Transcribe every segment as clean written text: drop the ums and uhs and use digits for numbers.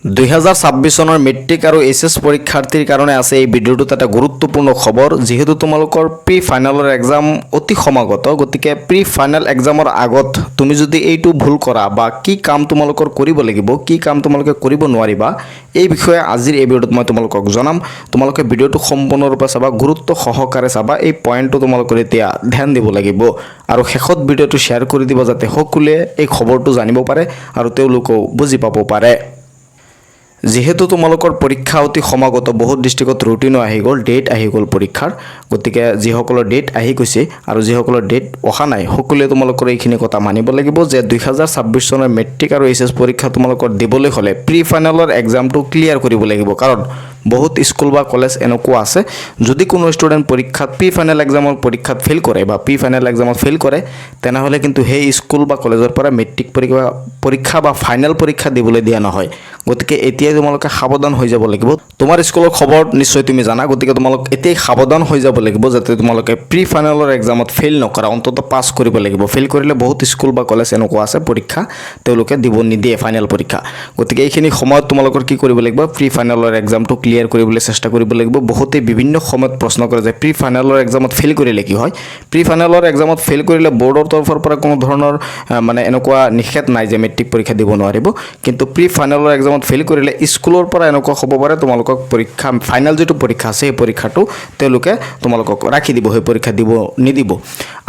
2026 চনৰ মেট্ৰিক আৰু এইচএছ পৰীক্ষাৰ্থীৰ কাৰণে আছে এই ভিডিঅ'টোত এটা গুৰুত্বপূৰ্ণ খবৰ যিহেতু তোমালোকৰ প্ৰি ফাইনেলৰ এক্সাম অতি সমাগত গতিকে প্ৰি ফাইনেল এক্সামৰ আগত তুমি যদি এইটো ভুল কৰা বা কি কাম তোমালোকৰ কৰিব লাগিব কি কাম তোমালোকে কৰিব নোৱাৰিবা এই বিষয়ে আজিৰ এই ভিডিঅ'টোত মই তোমালোকক জনাম তোমালোকে ভিডিঅ'টো সম্পূৰ্ণৰূপে চাবা গুৰুত্ব সহকাৰে চাবা এই পইণ্টটো তোমালোকৰ এতিয়া ধ্যান দিব লাগিব আৰু শেষত ভিডিঅ'টো শ্বেয়াৰ কৰি দিব যাতে সকলোৱে এই খবৰটো জানিব পাৰে আৰু তেওঁলোকেও বুজি পাব পাৰে যেহেতু তোমালোকৰ পৰীক্ষা অতি সমাগত বহুত ডিস্ট্ৰিক্টত ৰুটিনো আহি গ'ল ডেট আহি গ'ল পৰীক্ষাৰ গতিকে যিসকলৰ ডেট আহি গৈছে আৰু যিসকলৰ ডেট অহা নাই সকলোৱে তোমালোকৰ এইখিনি কথা মানিব লাগিব যে 2026 চনৰ মেট্ৰিক আৰু এইচএছ পৰীক্ষা তোমালোকৰ দিবলৈ হ'লে প্ৰি ফাইনেলৰ এক্সামটো ক্লিয়াৰ কৰিব লাগিব কাৰণ বহুত স্কুল বা কলেজ এনেকুৱা আছে যদি কোনো ষ্টুডেণ্ট পৰীক্ষাত প্ৰি ফাইনেল এক্সামৰ পৰীক্ষাত ফেল কৰে বা প্ৰি ফাইনেল এক্সামত ফেল কৰে তেনেহ'লে কিন্তু সেই স্কুল বা কলেজৰ পৰা মেট্ৰিক পৰীক্ষা বা ফাইনেল পৰীক্ষা দিবলৈ দিয়া নহয় গতিকে এতিয়া তোমালোকে সাৱধান হৈ যাব লাগিব তোমাৰ স্কুলৰ খবৰ নিশ্চয় তুমি জানা গতিকে তোমালোক এতিয়া সাৱধান হৈ যাব লাগিব যাতে তোমালোকে প্ৰি ফাইনেলৰ এক্সামত ফেল নকৰা অন্তত পাছ কৰিব লাগিব ফেল কৰিলে বহুত স্কুল বা কলেজ এনেকুৱা আছে পৰীক্ষা তেওঁলোকে দিব নিদিয়ে ফাইনেল পৰীক্ষা গতিকে এইখিনি সময়ত তোমালোকৰ কি কৰিব লাগিব প্ৰি ফাইনেলৰ এক্সামটো ক্লিয়াৰ কৰিবলৈ চেষ্টা কৰিব লাগিব বহুতে বিভিন্ন সময়ত প্ৰশ্ন কৰে যে প্ৰি ফাইনেলৰ এক্সামত ফেল কৰিলে কি হয় প্ৰি ফাইনেলৰ এক্সামত ফেল কৰিলে বোৰ্ডৰ তৰফৰ পৰা কোনো ধৰণৰ মানে এনেকুৱা নিষেধ নাই যে মেট্ৰিক পৰীক্ষা দিব নোৱাৰিব কিন্তু প্ৰি ফাইনেলৰ এক্সামত ফেল কৰিলে স্কুলৰ পৰা এনেকুৱা হ'ব পাৰে তোমালোকক পৰীক্ষা ফাইনেল যেটো পৰীক্ষা আছে এই পৰীক্ষাটো তেওঁলোকে তোমালোকক ৰাখি দিব সেই পৰীক্ষা দিব নিদিব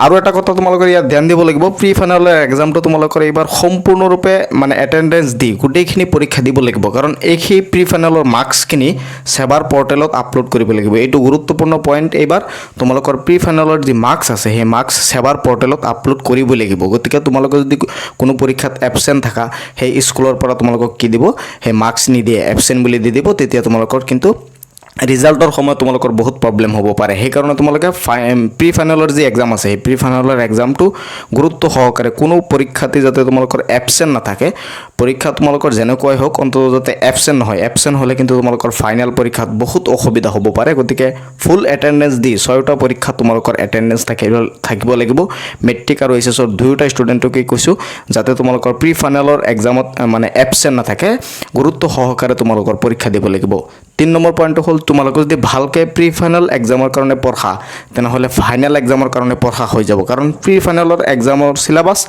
আৰু এটা কথা তোমালোকৰ ইয়াত ধ্যান দিব লাগিব প্ৰি ফাইনেলৰ এক্সামটো তোমালোকৰ এইবাৰ সম্পূৰ্ণৰূপে মানে এটেন্ডেন্স দি গোটেইখিনি পৰীক্ষা দিব লাগিব কাৰণ এই প্ৰি ফাইনেলৰ মাৰ্কছখিনি সেবাৰ পৰ্টেলত আপলোড কৰিব লাগিব এইটো গুৰুত্বপূৰ্ণ পইণ্ট এইবাৰ তোমালোকৰ প্ৰি ফাইনেলৰ যি মাৰ্কছ আছে সেই মাৰ্কছ সেবাৰ পৰ্টেলত আপলোড কৰিব লাগিব গতিকে তোমালোকে যদি কোনো পৰীক্ষাত এবসেন্ট থাকা সেই স্কুলৰ পৰা তোমালোকক কি দিব সেই মাৰ্কছ নিদিয়ে এবসেন্ট বুলি দি দিব তেতিয়া তোমালোকৰ কিন্তু ৰিজাল্টৰ সময়ত তোমালোকৰ বহুত প্ৰবলেম হ'ব পাৰে সেই কাৰণে তোমালোকে প্ৰি ফাইনেলৰ যি এক্সাম আছে এই প্ৰি ফাইনেলৰ এক্সামটো গুৰুত্ব সহকাৰে কোনো পৰীক্ষাতে যাতে তোমালোকৰ এবসেন্ট নাথাকে পৰীক্ষা তোমালোকৰ যেনেকৈ হোক অন্তত যাতে এবসেন্ট নহয় এবসেন্ট হ'লে কিন্তু তোমালোকৰ ফাইনেল পৰীক্ষাত বহুত অসুবিধা হ'ব পাৰে গতিকে ফুল এটেন্ডেন্স দি ছয়টা পৰীক্ষা তোমালোকৰ এটেন্ডেন্স থাকিব লাগিব মেট্ৰিক আৰু এইচএছৰ দুয়োটা ষ্টুডেণ্টকে কৈছোঁ যাতে তোমালোকৰ প্ৰি ফাইনেলৰ এক্সামত মানে এবসেন্ট নাথাকে গুৰুত্ব সহকাৰে তোমালোকৰ পৰীক্ষা দিব লাগিব 3 নম্বৰ পইণ্টটো হ'ল তোমালোকে যদি ভালকৈ প্ৰি ফাইনেল এক্সামৰ কাৰণে পঢ়া তেনেহ'লে ফাইনেল এক্সামৰ কাৰণে পঢ়া হৈ যাব কাৰণ প্ৰি ফাইনেলৰ এক্সামৰ সিলেবাছ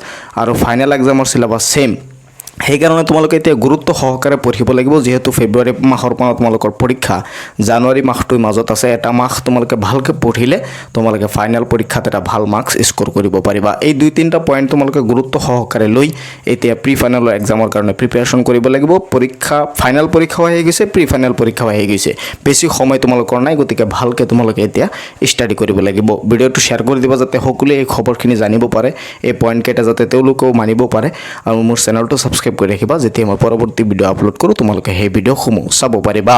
আৰু ফাইনেল এক্সামৰ সিলেবাছ সেম সেইকাৰণে তোমালোকে এতিয়া গুৰুত্ব সহকাৰে পঢ়িব লাগিব যেহেতু ফেব্ৰুৱাৰী মাহৰ পৰা তোমালোকৰ পৰীক্ষা জানুৱাৰী মাহটোৰ মাজত আছে এটা মাহ তোমালোকে ভালকৈ পঢ়িলে তোমালোকে ফাইনেল পৰীক্ষাত এটা ভাল মাৰ্কছ স্ক'ৰ কৰিব পাৰিবা এই 2-3টা পইণ্ট তোমালোকে গুৰুত্ব সহকাৰে লৈ এতিয়া প্ৰি ফাইনেলৰ এক্সামৰ কাৰণে প্ৰিপাৰেশ্যন কৰিব লাগিব পৰীক্ষা ফাইনেল পৰীক্ষাও আহি গৈছে প্ৰি ফাইনেল পৰীক্ষাও আহি গৈছে বেছি সময় তোমালোকৰ নাই গতিকে ভালকৈ তোমালোকে এতিয়া ষ্টাডি কৰিব লাগিব ভিডিঅ'টো শ্বেয়াৰ কৰি দিবা যাতে সকলোৱে এই খবৰখিনি জানিব পাৰে এই পইণ্টকেইটা যাতে তেওঁলোকেও মানিব পাৰে আৰু মোৰ চেনেলটো সাবস্ক্ৰাইব কৰি ৰাখিবা যেতিয়া মই পৰৱৰ্তী ভিডিঅ' আপলোড কৰোঁ তোমালোকে সেই ভিডিঅ'সমূহ চাব পাৰিবা